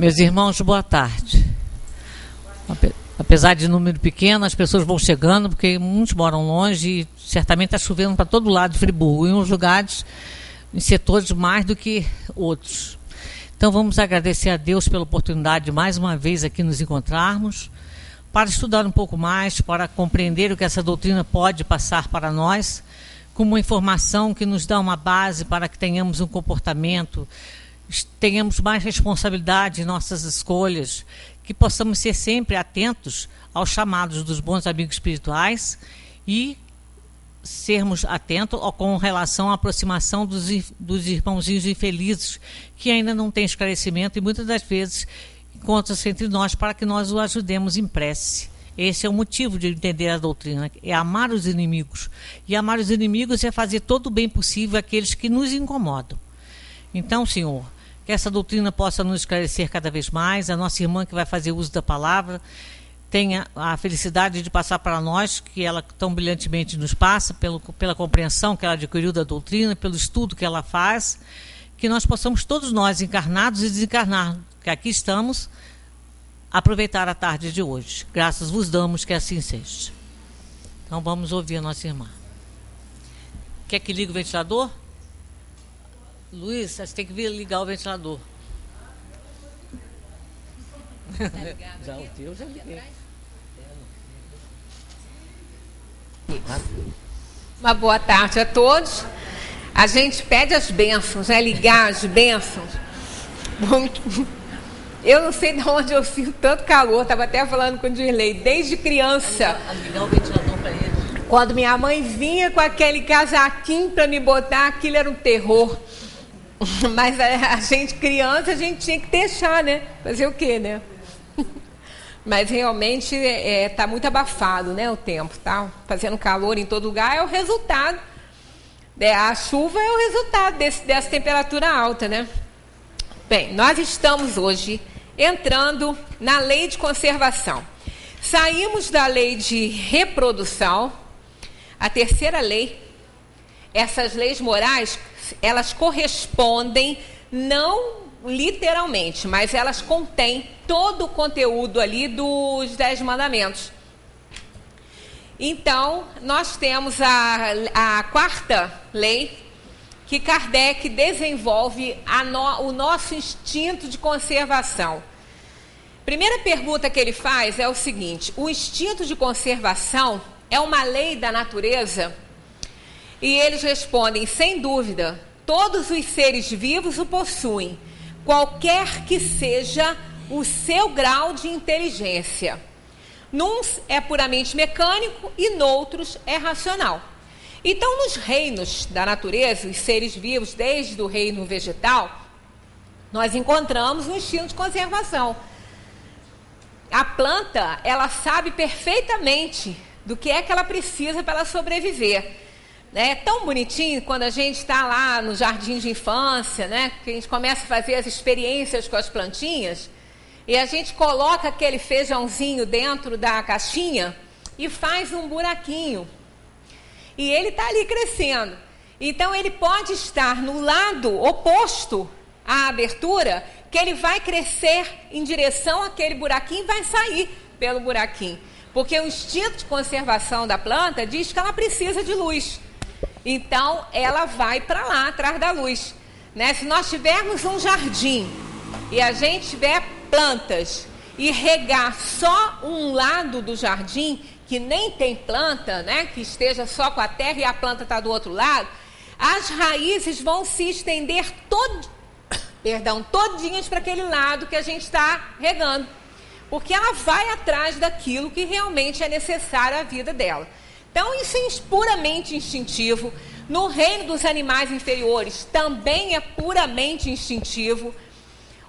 Meus irmãos, boa tarde. Apesar de número pequeno, as pessoas vão chegando, porque muitos moram longe e certamente está chovendo para todo lado de Friburgo, em uns lugares, em setores mais do que outros. Então vamos agradecer a Deus pela oportunidade de mais uma vez aqui nos encontrarmos, para estudar um pouco mais, para compreender o que essa doutrina pode passar para nós, como uma informação que nos dá uma base para que tenhamos um comportamento, tenhamos mais responsabilidade em nossas escolhas, que possamos ser sempre atentos aos chamados dos bons amigos espirituais e sermos atentos com relação à aproximação dos irmãozinhos infelizes que ainda não têm esclarecimento e muitas das vezes encontram-se entre nós para que nós o ajudemos em prece. Esse é o motivo de entender a doutrina, é amar os inimigos. E amar os inimigos é fazer todo o bem possível àqueles que nos incomodam. Então, Senhor, que essa doutrina possa nos esclarecer cada vez mais, a nossa irmã que vai fazer uso da palavra tenha a felicidade de passar para nós, que ela tão brilhantemente nos passa, pela compreensão que ela adquiriu da doutrina, pelo estudo que ela faz, que nós possamos todos nós, encarnados e desencarnados, que aqui estamos, aproveitar a tarde de hoje. Graças vos damos, que assim seja. Então vamos ouvir a nossa irmã. Quer que ligue o ventilador? Luiz, você tem que vir ligar o ventilador. Tá ligado? Já o teu, já liguei. Uma boa tarde a todos. A gente pede as bênçãos, né? Ligar as bênçãos. Eu não sei de onde eu sinto tanto calor. Estava até falando com o Dirley. Desde criança. Ligar o ventilador para ele. Quando minha mãe vinha com aquele casaquinho para me botar, aquilo era um terror. Mas a gente, criança, a gente tinha que deixar, né? Fazer o quê, né? Mas realmente está muito abafado, né? O tempo, tá fazendo calor em todo lugar, é o resultado. A chuva é o resultado dessa temperatura alta, né? Bem, nós estamos hoje entrando na lei de conservação. Saímos da lei de reprodução, a terceira lei. Essas leis morais, elas correspondem, não literalmente, mas elas contêm todo o conteúdo ali dos 10 mandamentos. Então, nós temos a quarta lei, que Kardec desenvolve o nosso instinto de conservação. Primeira pergunta que ele faz é o seguinte: o instinto de conservação é uma lei da natureza? E eles respondem, sem dúvida, todos os seres vivos o possuem, qualquer que seja o seu grau de inteligência. Nuns é puramente mecânico e noutros é racional. Então, nos reinos da natureza, os seres vivos, desde o reino vegetal, nós encontramos um instinto de conservação. A planta, ela sabe perfeitamente do que é que ela precisa para ela sobreviver. É tão bonitinho quando a gente está lá no jardim de infância, né? Que a gente começa a fazer as experiências com as plantinhas e a gente coloca aquele feijãozinho dentro da caixinha e faz um buraquinho. E ele está ali crescendo. Então ele pode estar no lado oposto à abertura, que ele vai crescer em direção àquele buraquinho e vai sair pelo buraquinho. Porque o instinto de conservação da planta diz que ela precisa de luz. Então, ela vai para lá, atrás da luz. Né? Se nós tivermos um jardim e a gente tiver plantas e regar só um lado do jardim, que nem tem planta, né? Que esteja só com a terra e a planta está do outro lado, as raízes vão se estender todinhas para aquele lado que a gente está regando. Porque ela vai atrás daquilo que realmente é necessário à vida dela. Então, isso é puramente instintivo. No reino dos animais inferiores, também é puramente instintivo.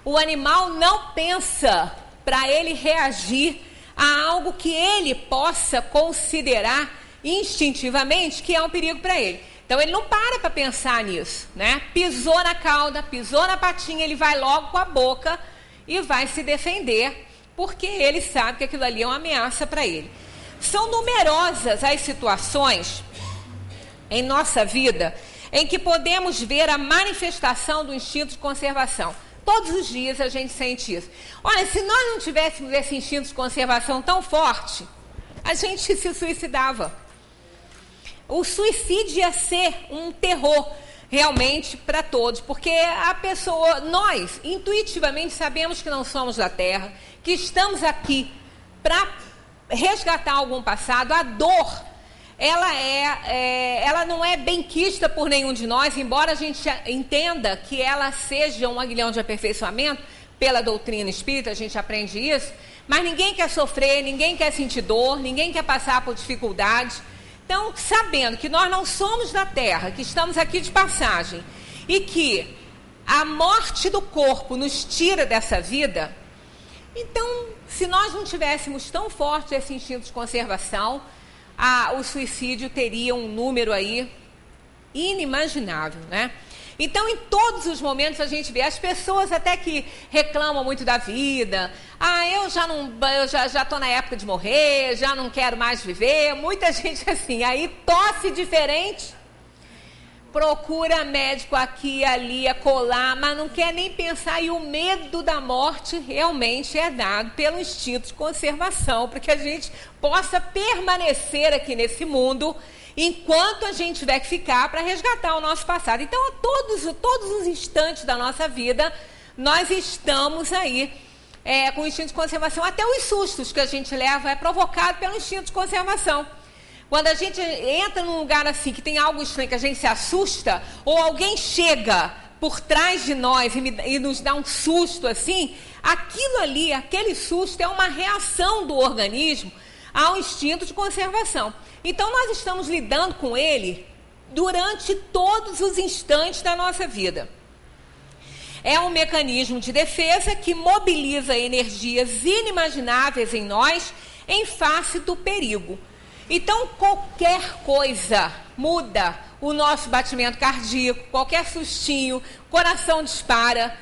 O animal não pensa para ele reagir a algo que ele possa considerar instintivamente que é um perigo para ele. Então, ele não para pensar nisso, né? Pisou na cauda, pisou na patinha, ele vai logo com a boca e vai se defender, porque ele sabe que aquilo ali é uma ameaça para ele. São numerosas as situações em nossa vida em que podemos ver a manifestação do instinto de conservação. Todos os dias a gente sente isso. Olha, se nós não tivéssemos esse instinto de conservação tão forte, a gente se suicidava. O suicídio ia ser um terror realmente para todos, porque a pessoa, nós intuitivamente sabemos que não somos da Terra, que estamos aqui para resgatar algum passado. A dor, ela não é benquista por nenhum de nós, embora a gente entenda que ela seja um aguilhão de aperfeiçoamento. Pela doutrina espírita a gente aprende isso, mas ninguém quer sofrer, ninguém quer sentir dor, ninguém quer passar por dificuldades. Então, sabendo que nós não somos da Terra, que estamos aqui de passagem, e que a morte do corpo nos tira dessa vida, então, se nós não tivéssemos tão forte esse instinto de conservação, o suicídio teria um número aí inimaginável, né? Então, em todos os momentos a gente vê as pessoas até que reclamam muito da vida. Eu já estou na época de morrer, já não quero mais viver. Muita gente assim, aí tosse diferente, procura médico aqui, ali, acolá, mas não quer nem pensar. E o medo da morte realmente é dado pelo instinto de conservação, para que a gente possa permanecer aqui nesse mundo enquanto a gente tiver que ficar para resgatar o nosso passado. Então, a todos os instantes da nossa vida, nós estamos aí com o instinto de conservação. Até os sustos que a gente leva é provocado pelo instinto de conservação. Quando a gente entra num lugar assim, que tem algo estranho, que a gente se assusta, ou alguém chega por trás de nós e nos dá um susto assim, aquilo ali, aquele susto é uma reação do organismo ao instinto de conservação. Então, nós estamos lidando com ele durante todos os instantes da nossa vida. É um mecanismo de defesa que mobiliza energias inimagináveis em nós em face do perigo. Então, qualquer coisa muda o nosso batimento cardíaco, qualquer sustinho, coração dispara,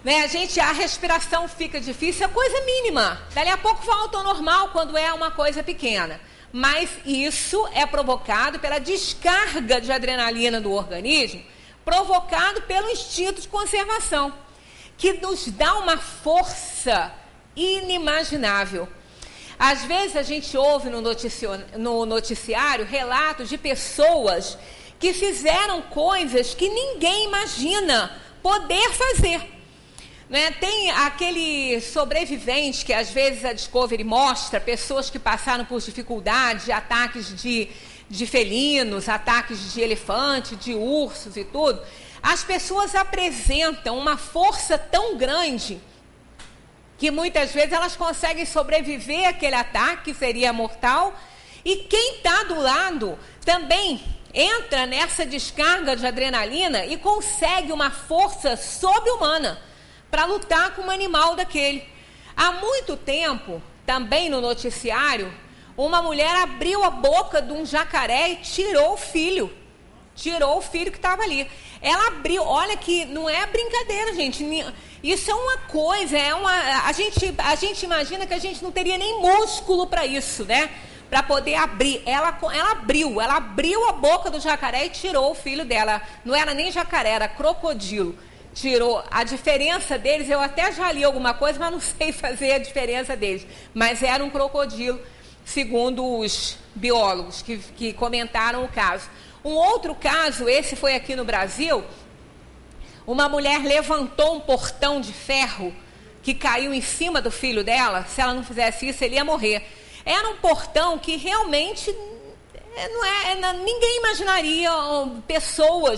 né? A respiração fica difícil, é coisa mínima. Dali a pouco volta ao normal quando é uma coisa pequena. Mas isso é provocado pela descarga de adrenalina do organismo, provocado pelo instinto de conservação, que nos dá uma força inimaginável. Às vezes a gente ouve no noticiário relatos de pessoas que fizeram coisas que ninguém imagina poder fazer. Né? Tem aquele sobrevivente que às vezes a Discovery mostra, pessoas que passaram por dificuldades, ataques de felinos, ataques de elefante, de ursos e tudo. As pessoas apresentam uma força tão grande que muitas vezes elas conseguem sobreviver àquele ataque, que seria mortal, e quem está do lado também entra nessa descarga de adrenalina e consegue uma força sobre-humana para lutar com um animal daquele. Há muito tempo, também no noticiário, uma mulher abriu a boca de um jacaré e tirou o filho. Tirou o filho que estava ali. Ela abriu, olha que não é brincadeira, gente. Isso é uma coisa, a gente imagina que a gente não teria nem músculo para isso, né? Para poder abrir. Ela abriu a boca do jacaré e tirou o filho dela. Não era nem jacaré, era crocodilo. Tirou. A diferença deles, eu até já li alguma coisa, mas não sei fazer a diferença deles. Mas era um crocodilo, segundo os biólogos que comentaram o caso. Um outro caso, esse foi aqui no Brasil, uma mulher levantou um portão de ferro que caiu em cima do filho dela. Se ela não fizesse isso, ele ia morrer. Era um portão que realmente ninguém imaginaria,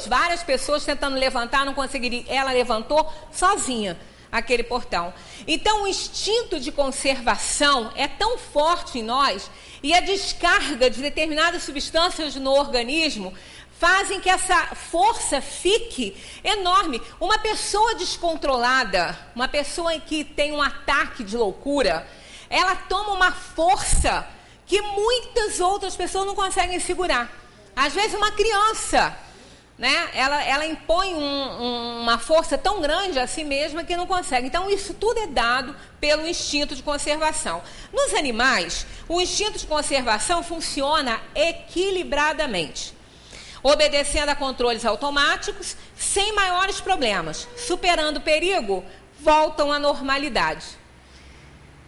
várias pessoas tentando levantar, não conseguiria. Ela levantou sozinha aquele portão. Então, o instinto de conservação é tão forte em nós, e a descarga de determinadas substâncias no organismo fazem que essa força fique enorme. Uma pessoa descontrolada, uma pessoa que tem um ataque de loucura, ela toma uma força que muitas outras pessoas não conseguem segurar. Às vezes uma criança, né, ela impõe uma força tão grande a si mesma que não consegue. Então, isso tudo é dado pelo instinto de conservação. Nos animais, o instinto de conservação funciona equilibradamente. obedecendo a controles automáticos, sem maiores problemas. Superando o perigo, voltam à normalidade.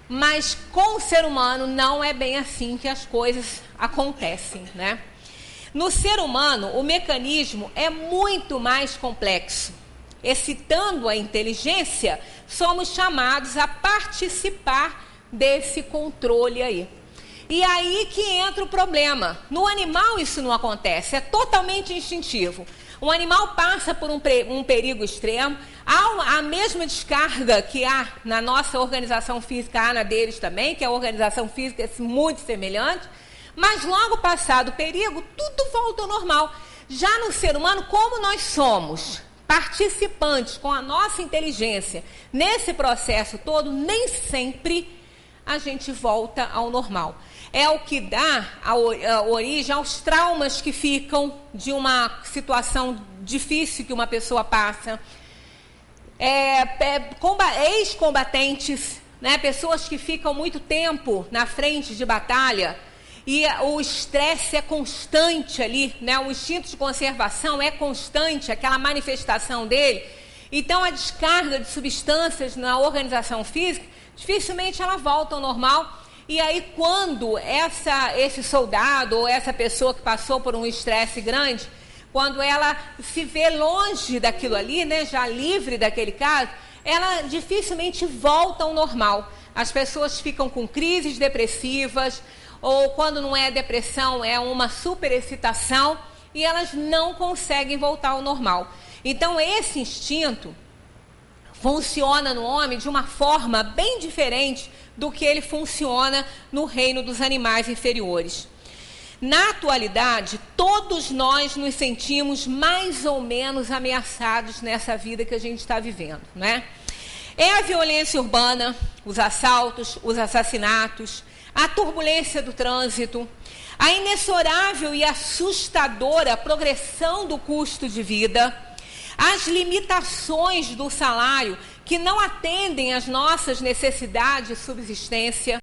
Mas com o ser humano não é bem assim que as coisas acontecem, né? No ser humano, o mecanismo é muito mais complexo. Excitando a inteligência, somos chamados a participar desse controle aí. E aí que entra o problema. No animal isso não acontece, é totalmente instintivo. O animal passa por um perigo extremo, há a mesma descarga que há na nossa organização física, há na deles também, que a organização física é muito semelhante, mas logo passado o perigo, tudo volta ao normal. Já no ser humano, como nós somos participantes com a nossa inteligência nesse processo todo, nem sempre a gente volta ao normal. É o que dá a origem aos traumas que ficam de uma situação difícil que uma pessoa passa. Ex-combatentes, né, pessoas que ficam muito tempo na frente de batalha e o estresse é constante ali, né, o instinto de conservação é constante, aquela manifestação dele. Então, a descarga de substâncias na organização física, dificilmente ela volta ao normal. E aí, quando esse soldado ou essa pessoa que passou por um estresse grande, quando ela se vê longe daquilo ali, né, já livre daquele caso, ela dificilmente volta ao normal. As pessoas ficam com crises depressivas, ou quando não é depressão, é uma superexcitação, e elas não conseguem voltar ao normal. Então, esse instinto funciona no homem de uma forma bem diferente do que ele funciona no reino dos animais inferiores. Na atualidade, todos nós nos sentimos mais ou menos ameaçados nessa vida que a gente está vivendo, né? É a violência urbana, os assaltos, os assassinatos, a turbulência do trânsito, a inexorável e assustadora progressão do custo de vida, as limitações do salário que não atendem às nossas necessidades de subsistência,